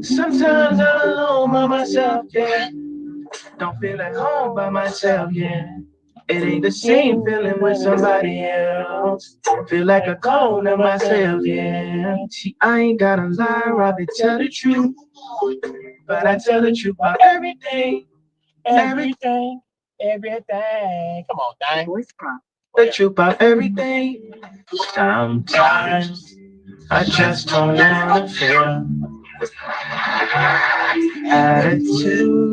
Sometimes I'm alone by myself, yeah. Don't feel at home by myself, yeah. It ain't the same feeling with somebody else. Feel like a clone of myself, yeah. See, I ain't gotta lie, rather tell the truth. But I tell the truth about everything, everything. Come on, dang. the truth about everything. Sometimes I just don't wanna feel attitudes,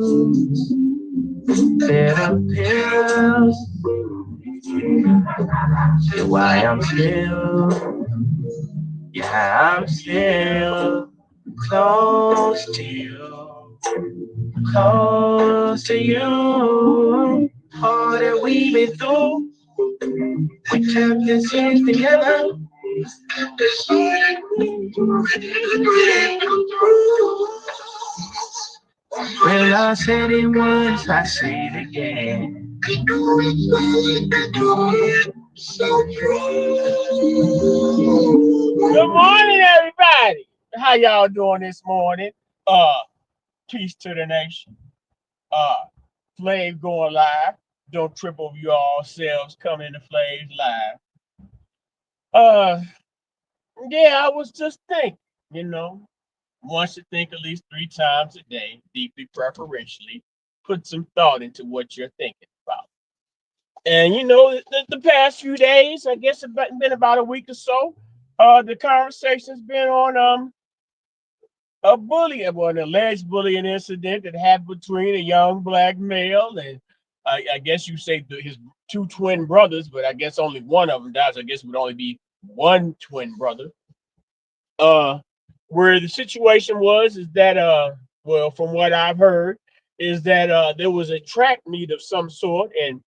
bitter pills. See why I'm still, yeah, I'm still close to you, close to you. All that we've been through, we kept this thing together. Well, I said it once, I say it again. Good morning, everybody. How y'all doing this morning? Peace to the nation. Flave going live. Don't trip over your all selves coming to Flave's live. Uh, yeah, I was just thinking, you know, one should think at least 3 times a day, deeply preferentially. Put some thought into what you're thinking about. And the past few days, I guess it's been about a week or so. The conversation's been on a bullying, well, an alleged bullying incident that happened between a young black male and I guess you say his two twin brothers, but I guess only one of them dies. I guess it would only be one twin brother. Uh, where the situation was is that well, from what I've heard, is that there was a track meet of some sort, and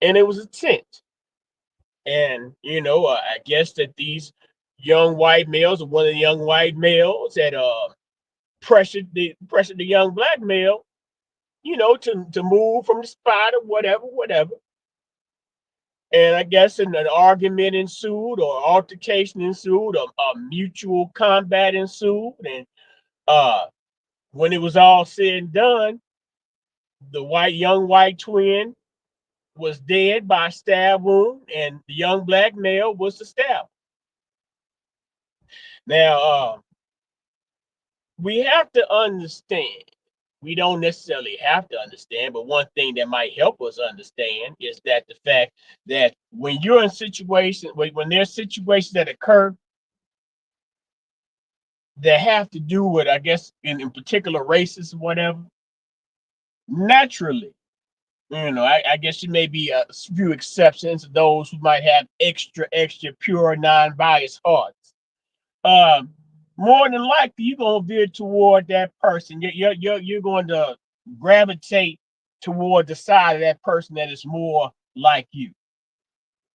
it was a tent. And I guess that these young white males, or one of the young white males, had pressured the young black male, to move from the spot or whatever. And I guess an argument ensued, or altercation ensued, or a mutual combat ensued. And uh, when it was all said and done, the young white twin was dead by a stab wound, and the young black male was the stab. Now, we have to understand. We don't necessarily have to understand, but one thing that might help us understand is that the fact that when you're in situations, when there's situations that occur that have to do with, I guess, in particular races or whatever, naturally, I guess there may be a few exceptions, those who might have extra pure, non-biased hearts. Um, More than likely, you're gonna veer toward that person. You're going to gravitate toward the side of that person that is more like you,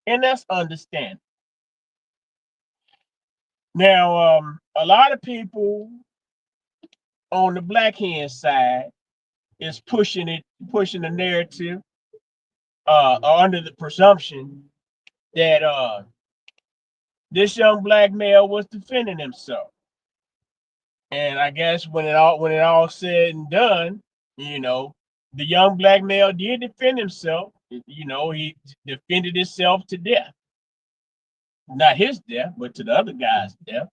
and that's understandable. Now, a lot of people on the black hand side is pushing the narrative, under the presumption that this young black male was defending himself. And I guess when it all said and done, you know, the young black male did defend himself. He defended himself to death. Not his death, but to the other guy's death.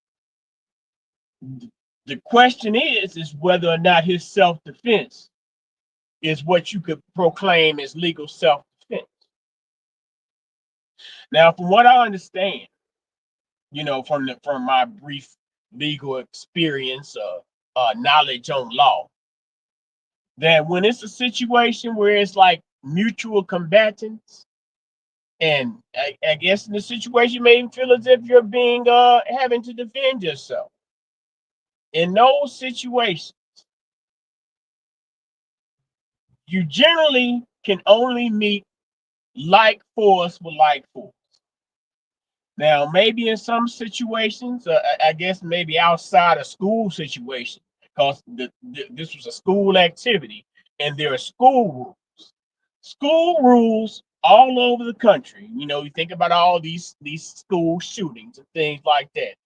The question is whether or not his self-defense is what you could proclaim as legal self-defense. Now, from what I understand, from my brief legal experience, knowledge on law, that when it's a situation where it's like mutual combatants, and I guess in the situation you may even feel as if you're being having to defend yourself. In those situations, you generally can only meet like force with like force. Now, maybe in some situations, I guess maybe outside a school situation, because this was a school activity and there are school rules. School rules all over the country. You know, you think about all these school shootings and things like that.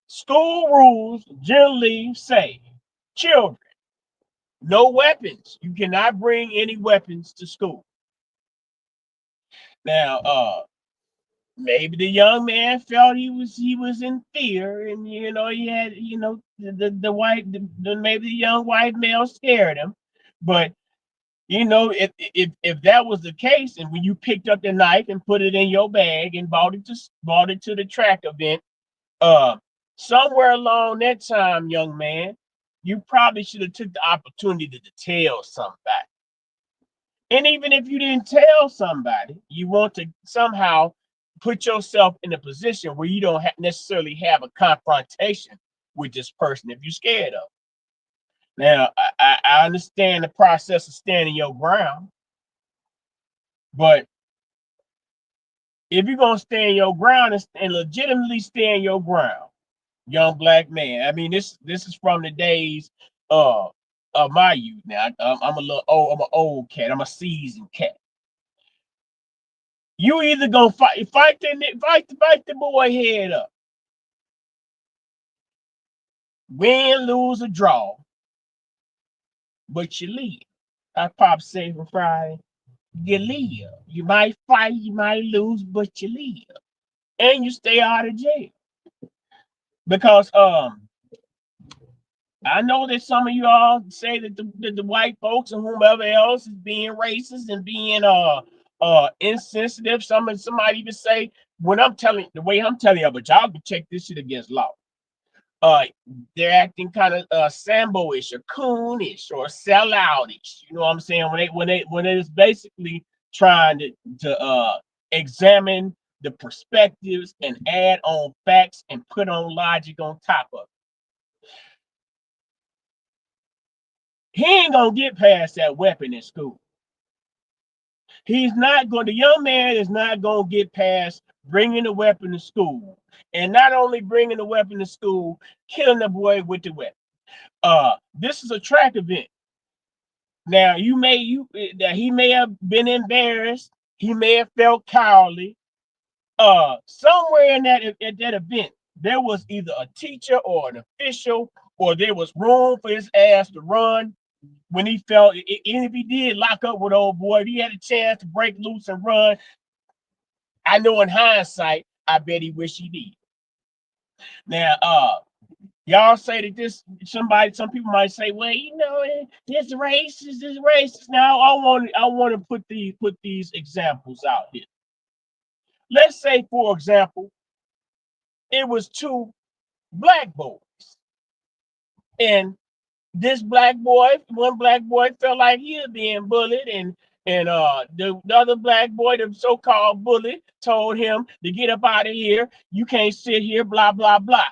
School rules generally say, children, no weapons. You cannot bring any weapons to school. Now, maybe the young man felt he was in fear, and he had the white maybe the young white male scared him, but if that was the case, and when you picked up the knife and put it in your bag and brought it to the track event, uh, somewhere along that time, young man, you probably should have took the opportunity to tell somebody. And even if you didn't tell somebody, you want to somehow put yourself in a position where you don't necessarily have a confrontation with this person if you're scared of. Now, I understand the process of standing your ground, but if you're gonna stand your ground and legitimately stand your ground, young black man. I mean, this is from the days uh of my youth. Now, I'm a little old. I'm an old cat. I'm a seasoned cat. You either gonna fight the boy head up, win, lose, or draw, but you live. I pop say for Friday, you live. You might fight, you might lose, but you live, and you stay out of jail. Because I know that some of you all say that the white folks and whomever else is being racist and being insensitive. Somebody even say when I'm telling the way I'm telling you, but y'all can check this shit against law. uh they're acting kind of Sambo-ish or coonish or selloutish. You know what I'm saying? When it's basically trying to examine the perspectives and add on facts and put on logic on top of it. He ain't gonna get past that weapon in school. He's not going. The young man is not gonna get past bringing a weapon to school, and not only bringing the weapon to school, killing the boy with the weapon. This is a track event. Now that he may have been embarrassed, he may have felt cowardly. Somewhere in that event, there was either a teacher or an official, or there was room for his ass to run when he felt. And if he did lock up with old boy, if he had a chance to break loose and run, I know in hindsight, I bet he wish he did. Now, y'all say that some people might say, well, it's racist, it's racist. Now, I want to put these examples out here. Let's say, for example, it was two black boys, and one black boy felt like he was being bullied, and the other black boy, the so-called bully, told him to get up out of here. You can't sit here, blah blah blah.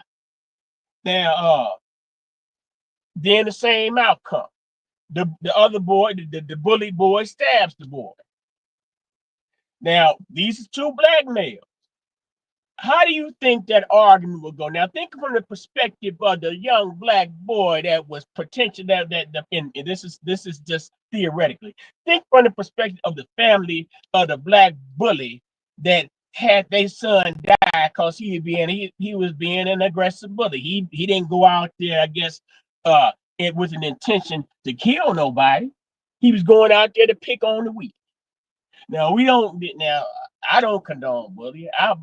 Now, then the same outcome. The other boy, the bully boy, stabs the boy. Now, these are two black males. How do you think that argument will go? Now, think from the perspective of the young black boy that was potential and this is just theoretically. Think from the perspective of the family of the black bully that had their son die because he was being an aggressive bully. He didn't go out there, I guess, it with an intention to kill nobody. He was going out there to pick on the weak. Now we don't. Now I don't condone bullying. I've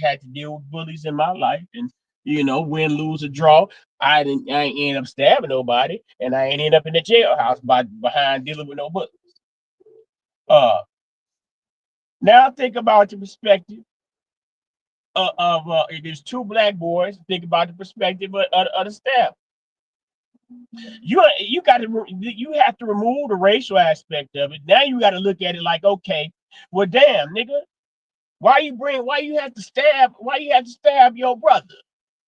had to deal with bullies in my life, and win, lose, or draw. I ain't end up stabbing nobody, and I ain't end up in the jailhouse behind dealing with no bullies. Uh, Now think about the perspective of if there's two black boys. Think about the perspective of the stab. You have to remove the racial aspect of it. Now you got to look at it like, okay, well, damn, nigga, why you have to stab your brother?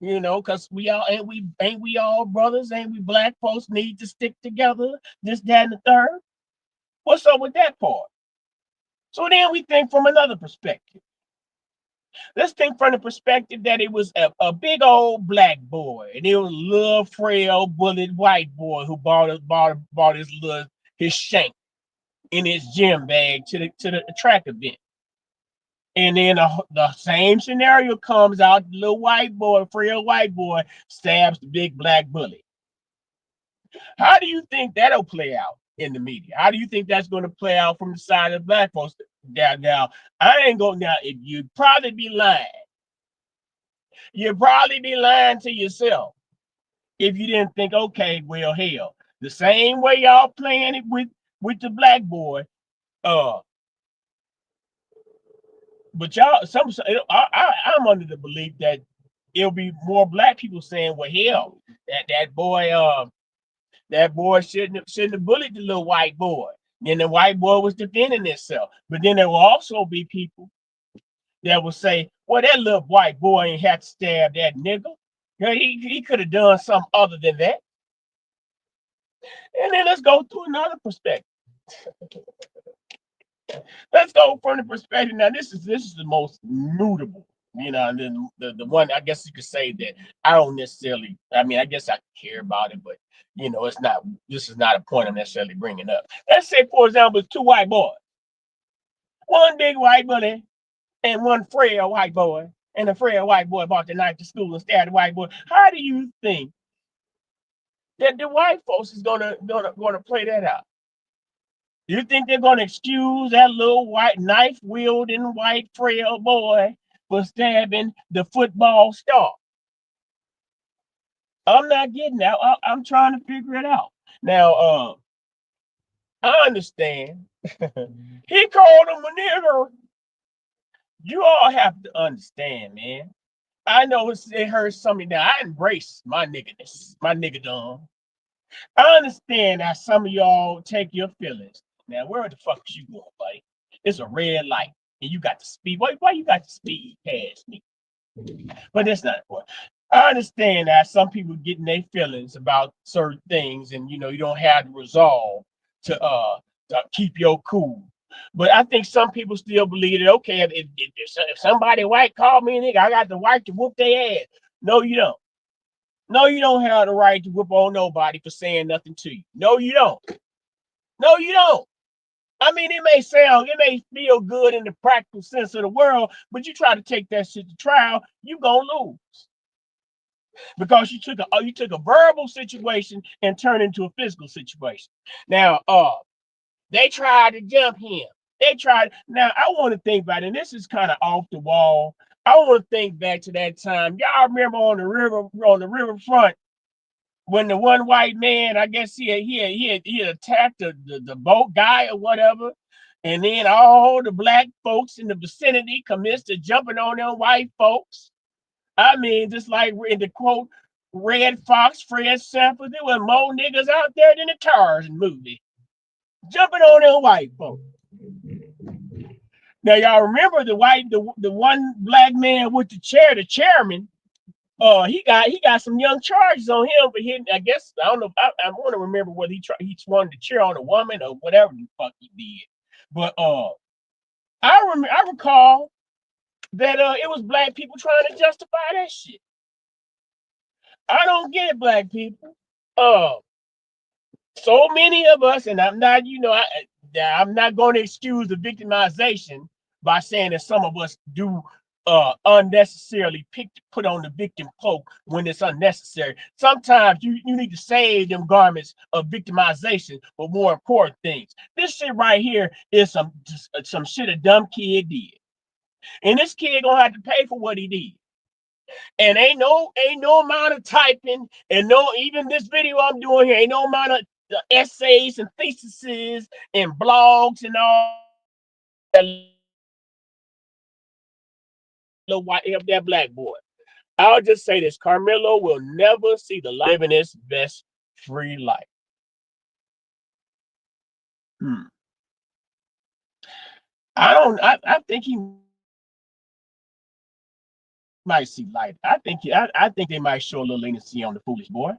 Because we all brothers, ain't we black folks need to stick together, this, that, and the third. What's up with that part? So then we think from another perspective. Let's think from the perspective that it was a big old black boy, and it was a little frail bullied white boy who bought his shank in his gym bag to the track event. And then the same scenario comes out, the little white boy, frail white boy, stabs the big black bully. How do you think that'll play out in the media? How do you think that's going to play out from the side of black folks? Now, I ain't going now. If you'd probably be lying, you'd probably be lying to yourself if you didn't think, okay, well, hell, the same way y'all playing it with the black boy, uh, but y'all, I'm under the belief that it'll be more black people saying, well, hell, that boy shouldn't have bullied the little white boy. Then the white boy was defending himself. But then there will also be people that will say, well, that little white boy ain't have to stab that nigga. He could have done something other than that. And then let's go to another perspective. Let's go from the perspective. Now, this is the most notable, and then the one I guess you could say that I don't necessarily. I mean, I guess I care about it, but it's not. This is not a point I'm necessarily bringing up. Let's say, for example, two white boys, one big white bully and one frail white boy, and the frail white boy brought the knife to school and stabbed the white boy. How do you think that the white folks is gonna play that out? You think they're going to excuse that little white knife wielding white frail boy for stabbing the football star? I'm not getting that. I'm trying to figure it out. Now, I understand. He called him a nigger. You all have to understand, man. I know it hurts something now. I embrace my niggerness, my niggerdom. I understand that some of y'all take your feelings. Now, where the fuck is you going, buddy? It's a red light, and you got to speed. Why you got to speed past me? But that's not important. I understand that some people getting their feelings about certain things, and you don't have the resolve to keep your cool. But I think some people still believe that okay, if somebody white called me a nigga, I got the right to whoop their ass. No, you don't. No, you don't have the right to whoop on nobody for saying nothing to you. No, you don't. No, you don't. I mean, it may feel good in the practical sense of the world, but you try to take that shit to trial, you gonna lose because you took a verbal situation and turned into a physical situation. Now, they tried to jump him. They tried. Now, I want to think about it. And this is kind of off the wall. I want to think back to that time. Y'all remember on the riverfront when the one white man, I guess he had attacked the boat guy or whatever, and then all the black folks in the vicinity commenced to jumping on them white folks. I mean, just like in the quote, Red Fox, Fred Sanford, there were more niggas out there than the Tarzan movie, jumping on them white folks. Now y'all remember the one black man with the chair, the chairman. He got some young charges on him, but I guess I don't know. I want to remember whether he swung the chair on a woman or whatever the fuck he did. But I recall that it was black people trying to justify that shit. I don't get it, black people. So many of us, and I'm not, I'm not going to excuse the victimization by saying that some of us do unnecessarily put on the victim cloak when it's unnecessary. Sometimes you need to save them garments of victimization for more important things. This shit right here is some shit a dumb kid did. And this kid gonna have to pay for what he did. And ain't no amount of typing and no even this video I'm doing here ain't no amount of essays and theses and blogs and all that little white that black boy. I'll just say this: Karmelo will never see the light living his best free life. I think he might see light. I think they might show a little leniency on the foolish boy.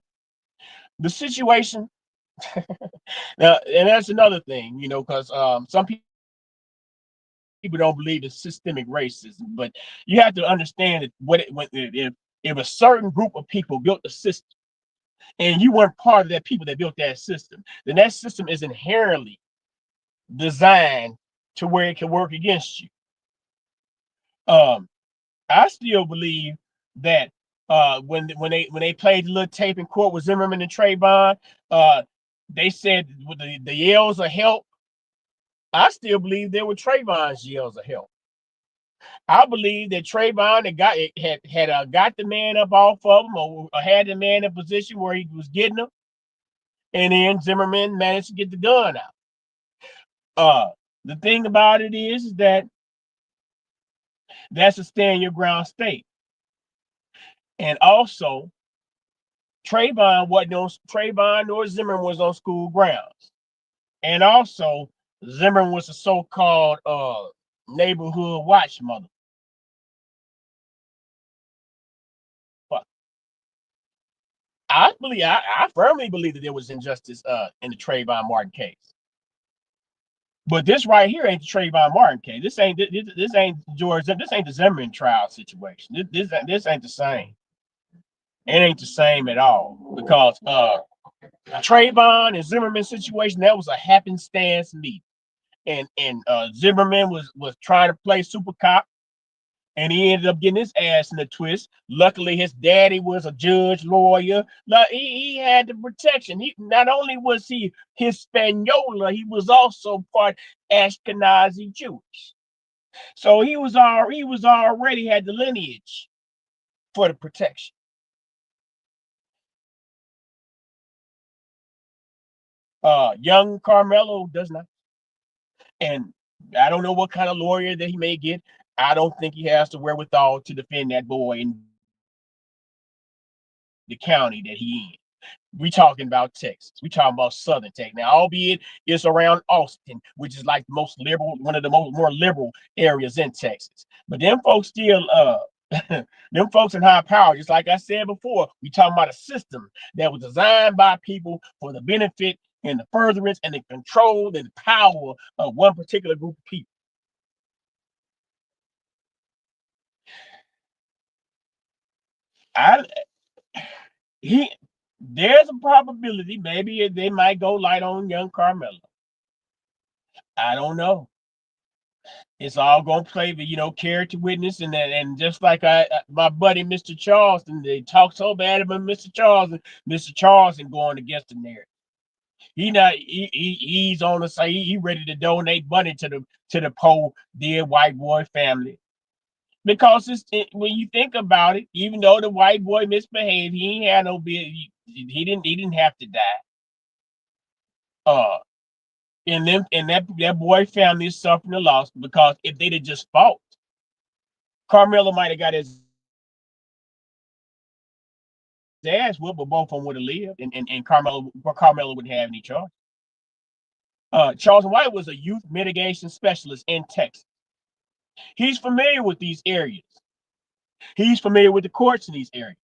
The situation now, and that's another thing, because some people don't believe in systemic racism, but you have to understand that if a certain group of people built a system and you weren't part of that people that built that system, then that system is inherently designed to where it can work against you. Um, I still believe that when they played the little tape in court with Zimmerman and Trayvon, uh, they said with the yells of help. I still believe there were Trayvon's yells of help. I believe that Trayvon got the man up off of him, or had the man in a position where he was getting him, and then Zimmerman managed to get the gun out. The thing about it is that that's a stand your ground state, and also Trayvon nor Zimmerman was on school grounds, and also Zimmerman was a so-called neighborhood watch mother. I firmly believe that there was injustice in the Trayvon Martin case. But this right here ain't the Trayvon Martin case. This ain't George. This ain't the Zimmerman trial situation. This ain't the same. It ain't the same at all, because Trayvon and Zimmerman situation, that was a happenstance meet, and Zimmerman was trying to play super cop, and he ended up getting his ass in a twist. Luckily, his daddy was a judge, lawyer. Like, he had the protection. He not only was he Hispaniola, he was also part Ashkenazi Jewish. So he was already had the lineage for the protection. Young Karmelo does not, and I don't know what kind of lawyer that he may get. I don't think he has the wherewithal to defend that boy in the county that he in. We talking about Texas. We talking about Southern Texas. Now, albeit it's around Austin, which is like the most liberal, one of the more liberal areas in Texas. But them folks still them folks in high power, just like I said before, we talking about a system that was designed by people for the benefit and the furtherance and the control and the power of one particular group of people. I he There's a probability maybe they might go light on young Carmelo. I don't know. It's all gonna play the character witness, and just like my buddy Mr. Charleston, they talk so bad about Mr. Charleston going against the narrative. He's on the side. He ready to donate money to the poor dear white boy family, because when you think about it, even though the white boy misbehaved, he ain't had no bit. He didn't have to die. Uh, and that boy family is suffering a loss, because if they'd have just fought, Carmelo might have got his ass whooped, but both of them would have lived, and Carmelo wouldn't have any charge. Charles White was a youth mitigation specialist in Texas. He's familiar with these areas. He's familiar with the courts in these areas.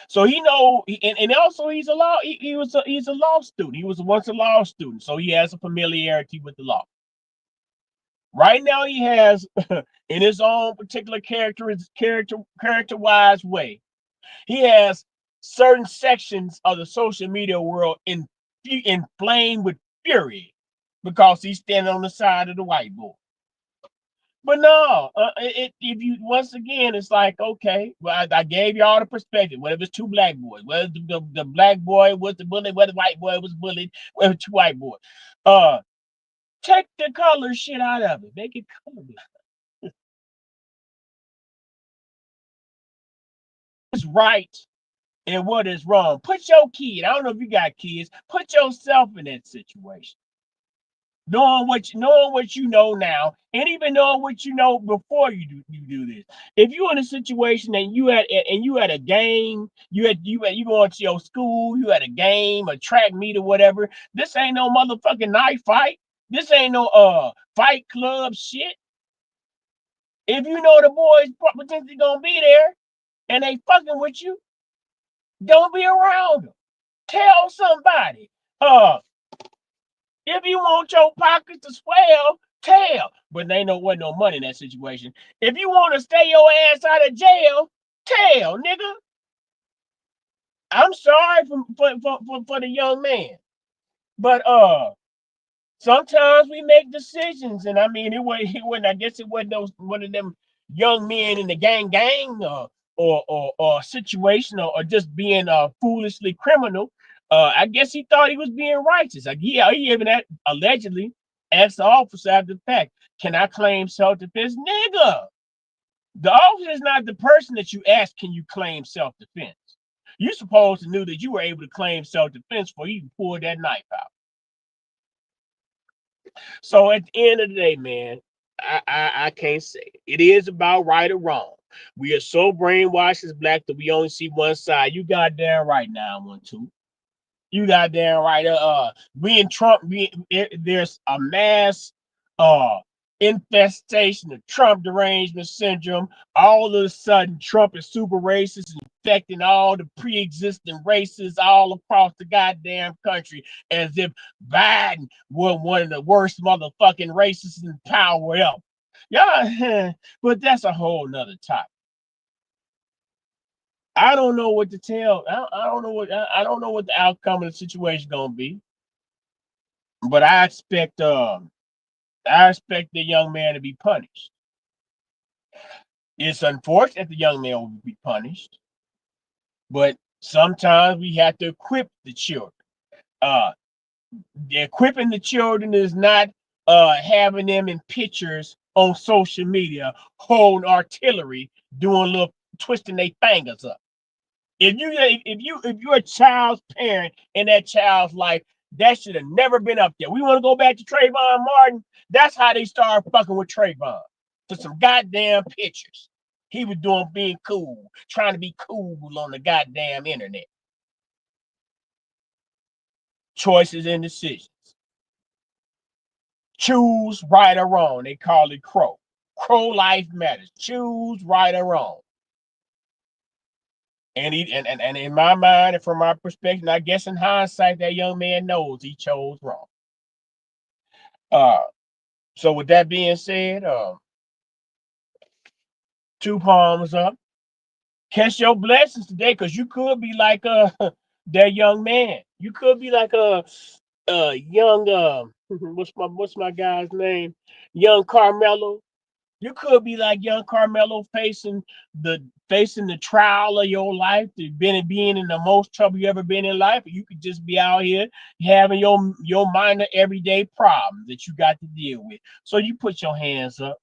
So and also he's a law student. He was once a law student, so he has a familiarity with the law. Right now, he has, in his own particular character wise way, he has certain sections of the social media world inflamed with fury, because he's standing on the side of the white boy. But no, if you once again, it's like, okay, well, I gave you all the perspective. Whether it's two black boys, whether the black boy was the bully, whether the white boy was bullied, whether two white boys, take the color shit out of it, make it colorless. What's right and what is wrong. Put your kid. I don't know if you got kids. Put yourself in that situation. Knowing what you know now, and even knowing what you know before you do this. If you're in a situation and you had a game, you going to your school, you had a game, a track meet or whatever. This ain't no motherfucking knife fight. This ain't no fight club shit. If you know the boys potentially gonna be there and they fucking with you, don't be around them. Tell somebody. If you want your pockets to swell, tell. But there ain't no money in that situation. If you want to stay your ass out of jail, tell, nigga. I'm sorry for the young man, but Sometimes we make decisions, and I mean, it wasn't. I guess it wasn't one of them young men in the gang, or situation, or just being foolishly criminal. I guess he thought he was being righteous. Like, he even allegedly asked the officer after the fact, "Can I claim self defense?" Nigga, the officer is not the person that you ask, "Can you claim self defense?" You supposed to knew that you were able to claim self defense before you pulled that knife out. So at the end of the day, man, I can't say it is about right or wrong. We are so brainwashed as black that we only see one side. You goddamn right now, one too. You goddamn right. We in Trump. There's a mass uh infestation of Trump derangement syndrome. All of a sudden, Trump is super racist, infecting all the pre-existing races all across the goddamn country, as if Biden was one of the worst motherfucking racists in power ever. Yeah, but that's a whole nother topic. I don't know what to tell. I don't know I don't know what the outcome of the situation gonna be. But I expect the young man to be punished. It's unfortunate the young man will be punished, but sometimes we have to equip the children. Uh, Equipping the children is not having them in pictures on social media holding artillery, doing little twisting their fingers up. If you're a child's parent in that child's life, that should have never been up there. We want to go back to Trayvon Martin. That's how they started fucking with Trayvon, for some goddamn pictures. He was doing being cool, trying to be cool on the goddamn internet. Choices and decisions. Choose right or wrong. They call it Crow. Crow life matters. Choose right or wrong. And in my mind and from my perspective, I guess in hindsight, that young man knows he chose wrong. Uh, so with that being said, two palms up. Catch your blessings today, because you could be like that young man. You could be like a young what's my guy's name? Young Carmelo. You could be like young Carmelo, facing the trial of your life, being in the most trouble you ever been in life. Or you could just be out here having your minor everyday problems that you got to deal with. So you put your hands up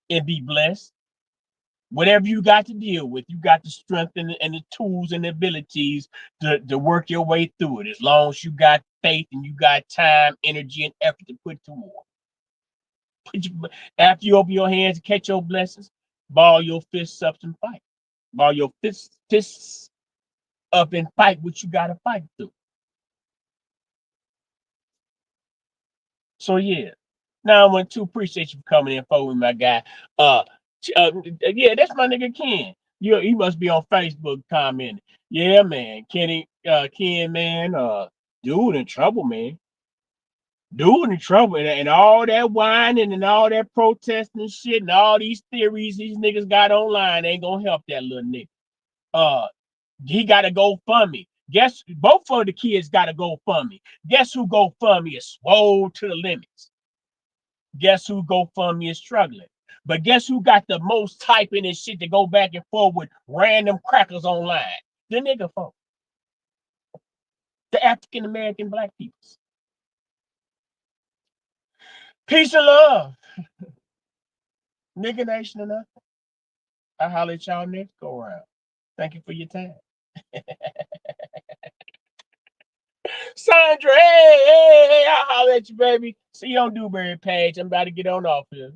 and be blessed. Whatever you got to deal with, you got the strength and the tools and the abilities to work your way through it, as long as you got faith and you got time, energy, and effort to put toward. After you open your hands and catch your blessings, ball your fists up and fight. Ball your fists up and fight what you got to fight through. So yeah. Now I want to appreciate you for coming in for with my guy. Uh, yeah, that's my nigga Ken. He must be on Facebook commenting. Yeah, man, Ken, man, dude in trouble, man. Dude in trouble, and all that whining and all that protesting and shit and all these theories these niggas got online ain't gonna help that little nigga. Uh, he got to go fund me. Guess both of the kids got to go fund me. Guess who go fund me is swole to the limits. Guess who GoFundMe is struggling? But guess who got the most typing and shit to go back and forth with random crackers online? The nigga folk. The African American black people. Peace and love. Nigga Nation enough. I'll holler at y'all next go around. Thank you for your time. Sandra, hey, I'll holler at you, baby. See you on Dewberry page. I'm about to get on off here.